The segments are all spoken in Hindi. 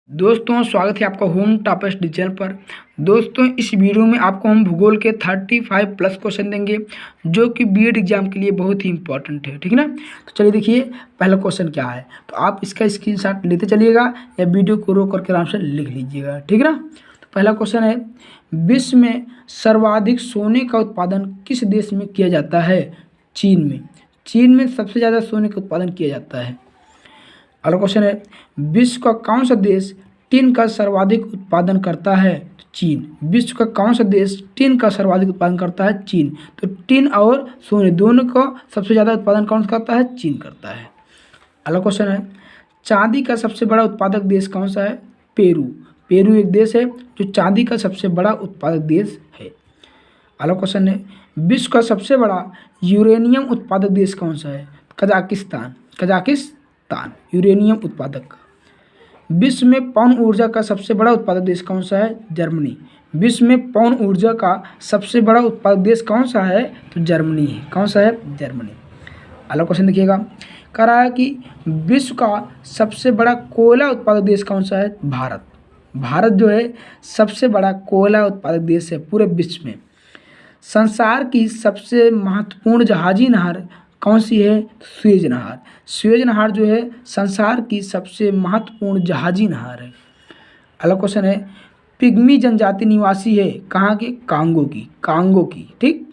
दोस्तों स्वागत है आपका होम टॉपर्स चैनल पर। दोस्तों इस वीडियो में आपको हम भूगोल के 35 प्लस क्वेश्चन देंगे जो कि बीएड एग्जाम के लिए बहुत ही इंपॉर्टेंट है, ठीक है ना। तो चलिए देखिए पहला क्वेश्चन क्या है, तो आप इसका स्क्रीनशॉट लेते चलिएगा या वीडियो को रोक करके आराम से लिख लीजिएगा, ठीक है ना। तो पहला क्वेश्चन है, विश्व में सर्वाधिक सोने का उत्पादन किस देश में किया जाता है? चीन में। चीन में सबसे ज़्यादा सोने का उत्पादन किया जाता है। अगला क्वेश्चन है, विश्व का कौन सा देश टिन का सर्वाधिक उत्पादन करता है? चीन। विश्व का कौन सा देश टिन का सर्वाधिक उत्पादन करता है? चीन। तो टिन और सोने दोनों का सबसे ज़्यादा उत्पादन कौन सा करता है? चीन करता है। अगला क्वेश्चन है, चांदी का सबसे बड़ा उत्पादक देश कौन सा है? पेरू। पेरू एक देश है जो चांदी का सबसे बड़ा उत्पादक देश है। अगला क्वेश्चन है, विश्व का सबसे बड़ा यूरेनियम उत्पादक देश कौन सा है? कजाकिस्तान। कजाकिस्तान यूरेनियम उत्पादक। विश्व में पवन ऊर्जा का सबसे बड़ा उत्पादक देश कौन सा है? जर्मनी। विश्व में पवन ऊर्जा का सबसे बड़ा उत्पादक देश कौन सा है? तो जर्मनी है। कौन सा है? जर्मनी। अगला क्वेश्चन देखिएगा, कह रहा है कि विश्व का सबसे बड़ा कोयला उत्पादक देश कौन सा है? भारत। भारत जो है सबसे बड़ा कोयला उत्पादक देश है पूरे विश्व में। संसार की सबसे महत्वपूर्ण जहाजी नहर कौन सी है? सुएज नहर। सुएज नहर जो है संसार की सबसे महत्वपूर्ण जहाजी नहर है। अगला क्वेश्चन है, पिग्मी जनजाति निवासी है कहाँ के? कांगो की। कांगो की, ठीक।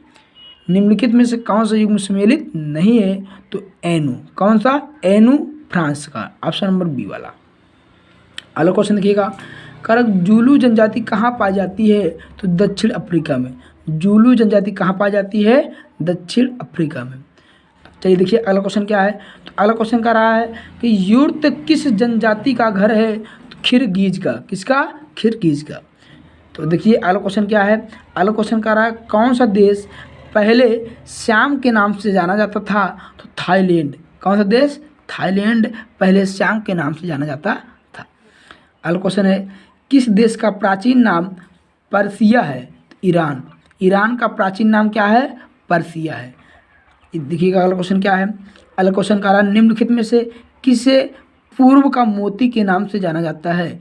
निम्नलिखित में से कौन सा युग्म सम्मिलित नहीं है? तो एनु। कौन सा? एनु फ्रांस का, ऑप्शन नंबर बी वाला। अगला क्वेश्चन देखिएगा, करक जूलू जनजाति कहाँ पाई जाती है? तो दक्षिण अफ्रीका में। जूलू जनजाति कहाँ पाई जाती है? दक्षिण अफ्रीका में। चलिए देखिए अगला क्वेश्चन क्या है, तो अगला क्वेश्चन कह रहा है कि यूर्त किस जनजाति का घर है? तो खिरगिज का। किसका? खिरगिज का। तो देखिए अगला क्वेश्चन क्या है, अगला क्वेश्चन कह रहा है, कौन सा देश पहले श्याम के नाम से जाना जाता था? तो थाईलैंड। कौन सा देश? थाईलैंड पहले श्याम के नाम से जाना जाता था। अगला क्वेश्चन है, किस देश का प्राचीन नाम पर्सिया है? ईरान। ईरान का प्राचीन नाम क्या है? पर्सिया है। देखिएगा अगला क्वेश्चन क्या है, अगला क्वेश्चन कह रहा है, निम्नलिखित में से किसे पूर्व का मोती के नाम से जाना जाता है?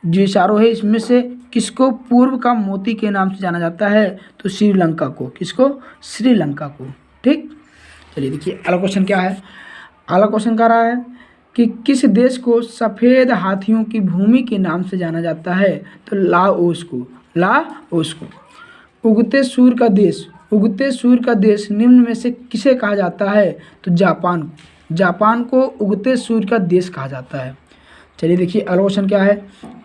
जो चारों है इसमें से किसको पूर्व का मोती के नाम से जाना जाता है? तो श्रीलंका को। किसको? श्रीलंका को, ठीक। चलिए देखिए अगला क्वेश्चन क्या है, अगला क्वेश्चन कह रहा है कि किस देश को सफ़ेद हाथियों की भूमि के नाम से जाना जाता है? तो लाओस को। लाओस को। उगते सूर्य का देश, उगते सूर्य का देश निम्न में से किसे कहा जाता है? तो जापान। जापान को उगते सूर्य का देश कहा जाता है। चलिए देखिए अगला क्वेश्चन क्या है,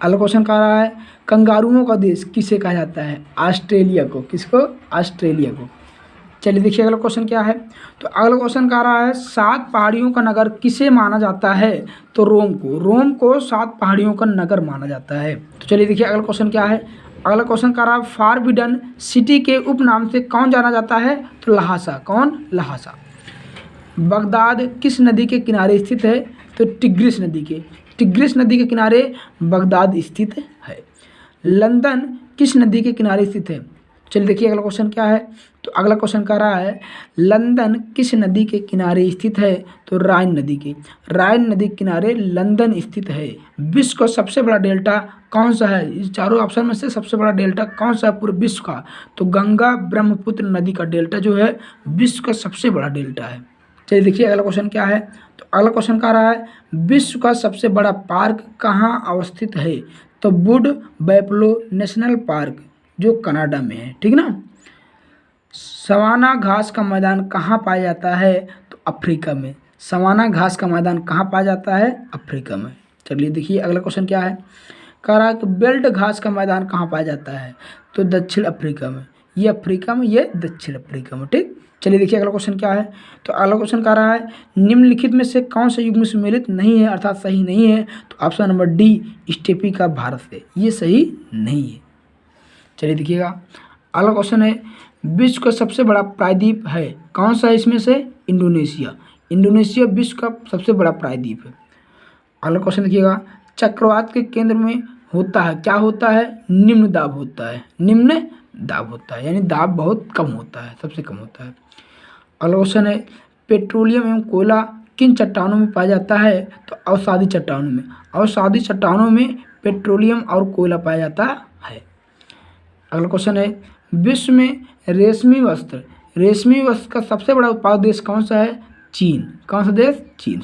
अगला क्वेश्चन कह रहा है, कंगारुओं का देश किसे कहा जाता है? ऑस्ट्रेलिया को। किसको? ऑस्ट्रेलिया को। चलिए देखिए अगला क्वेश्चन क्या है, तो अगला क्वेश्चन कह रहा है, 7 पहाड़ियों का नगर किसे माना जाता है? तो रोम को। रोम को 7 पहाड़ियों का नगर माना जाता है। तो चलिए देखिए अगला क्वेश्चन क्या है, अगला क्वेश्चन कह रहा है, फॉरबिडन सिटी के उपनाम से कौन जाना जाता है? तो लहासा। कौन? लहासा। बगदाद किस नदी के किनारे स्थित है? तो टिग्रिस नदी के। टिग्रिस नदी के किनारे बगदाद स्थित है। लंदन किस नदी के किनारे स्थित है? चलिए देखिए अगला क्वेश्चन क्या है, तो अगला क्वेश्चन कह रहा है, लंदन किस नदी के किनारे स्थित है? तो राइन नदी के। राइन नदी के किनारे लंदन स्थित है। विश्व का सबसे बड़ा डेल्टा कौन सा है? इस चारों ऑप्शन में से सबसे बड़ा डेल्टा कौन सा है पूरे विश्व का? तो गंगा ब्रह्मपुत्र नदी का डेल्टा जो है विश्व का सबसे बड़ा डेल्टा है। चलिए देखिए अगला क्वेश्चन क्या है, तो अगला क्वेश्चन कह रहा है, विश्व का सबसे बड़ा पार्क कहाँ अवस्थित है? तो वुड बैफलो नेशनल पार्क जो कनाडा में है, ठीक ना। सवाना घास का मैदान कहाँ पाया जाता है? तो अफ्रीका में। सवाना घास का मैदान कहाँ पाया जाता है? अफ्रीका में। चलिए देखिए अगला क्वेश्चन क्या है, कह रहा है कि बेल्ट घास का मैदान कहाँ पाया जाता है? तो दक्षिण अफ्रीका में। ये अफ्रीका में, ये दक्षिण अफ्रीका में, ठीक। चलिए देखिए अगला क्वेश्चन क्या है, तो अगला क्वेश्चन कह रहा है, निम्नलिखित में से कौन सा युग्म सम्मिलित नहीं है अर्थात सही नहीं है? तो ऑप्शन नंबर डी स्टेपी का भारत से, ये सही नहीं है। चलिए देखिएगा अगला क्वेश्चन है, विश्व का सबसे बड़ा प्रायद्वीप है कौन सा? इसमें से इंडोनेशिया। इंडोनेशिया विश्व का सबसे बड़ा प्रायद्वीप है। अगला क्वेश्चन देखिएगा, चक्रवात के केंद्र में होता है, क्या होता है? निम्न दाब होता है। निम्न दाब होता है यानी दाब बहुत कम होता है, सबसे कम होता है। अगला क्वेश्चन है, पेट्रोलियम एवं कोयला किन चट्टानों में पाया जाता है? तो अवसादी चट्टानों में। अवसादी चट्टानों में पेट्रोलियम और कोयला पाया जाता है। अगला क्वेश्चन है, विश्व में रेशमी वस्त्र का सबसे बड़ा उत्पादक देश कौन सा है? चीन। कौन सा देश? चीन।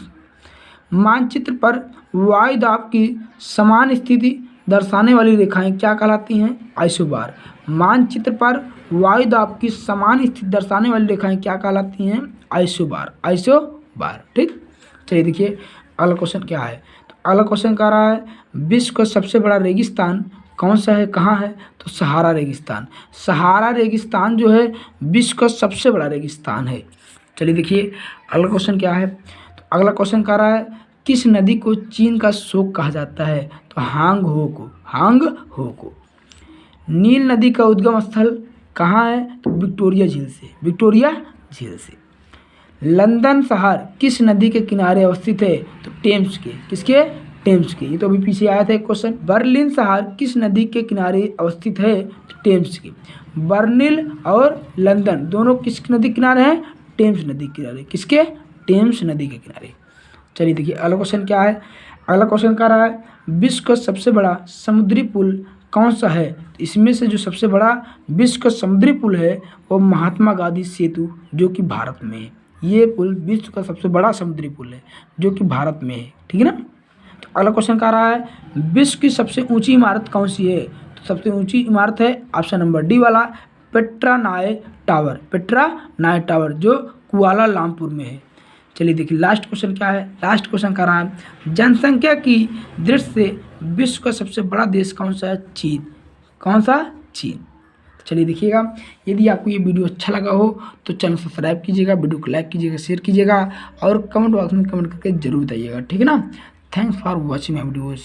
मानचित्र पर वायुदाब की समान स्थिति दर्शाने वाली रेखाएं क्या कहलाती हैं? आइसोबार। मानचित्र पर वायुदाब की समान स्थिति दर्शाने वाली रेखाएं क्या कहलाती हैं? आइसोबार। ठीक, चलिए देखिए अगला क्वेश्चन क्या है। तो अगला क्वेश्चन कह रहा है, विश्व का सबसे बड़ा रेगिस्तान कौन सा है, कहाँ है? तो सहारा रेगिस्तान। सहारा रेगिस्तान जो है विश्व का सबसे बड़ा रेगिस्तान है। चलिए देखिए अगला क्वेश्चन क्या है। तो अगला क्वेश्चन कह रहा है, किस नदी को चीन का शोक कहा जाता है? तो हांग हो को। नील नदी का उद्गम स्थल कहाँ है? तो विक्टोरिया झील से। लंदन शहर किस नदी के किनारे अवस्थित है? तो टेम्स के। किसके? टेम्स के। ये तो अभी पीछे आया था एक क्वेश्चन। बर्लिन शहर किस नदी के किनारे अवस्थित है? तो टेम्स के। बर्लिन और लंदन दोनों किस नदी के किनारे हैं? टेम्स नदी के किनारे। किसके? टेम्स नदी के किनारे। चलिए देखिए अगला क्वेश्चन क्या है। अगला क्वेश्चन कह रहा है, विश्व का सबसे बड़ा समुद्री पुल कौन सा है? तो इसमें से जो सबसे बड़ा विश्व का समुद्री पुल है वो महात्मा गांधी सेतु जो कि भारत में है। ये पुल विश्व का सबसे बड़ा समुद्री पुल है जो कि भारत में है। ठीक है ना। तो अगला क्वेश्चन कह रहा है, विश्व की सबसे ऊंची इमारत कौन सी है? तो सबसे ऊंची इमारत है ऑप्शन नंबर डी वाला पेट्रा नाय टावर जो कुआलालंपुर में है। चलिए देखिए लास्ट क्वेश्चन क्या है। लास्ट क्वेश्चन कह रहा है, जनसंख्या की दृष्टि से विश्व का सबसे बड़ा देश कौन सा है? चीन। कौन सा? चीन। चलिए देखिएगा, यदि आपको ये वीडियो अच्छा लगा हो तो चैनल सब्सक्राइब कीजिएगा, वीडियो को लाइक कीजिएगा, शेयर कीजिएगा और कमेंट बॉक्स में कमेंट करके जरूर बताइएगा। ठीक है ना। Thanks for watching my videos.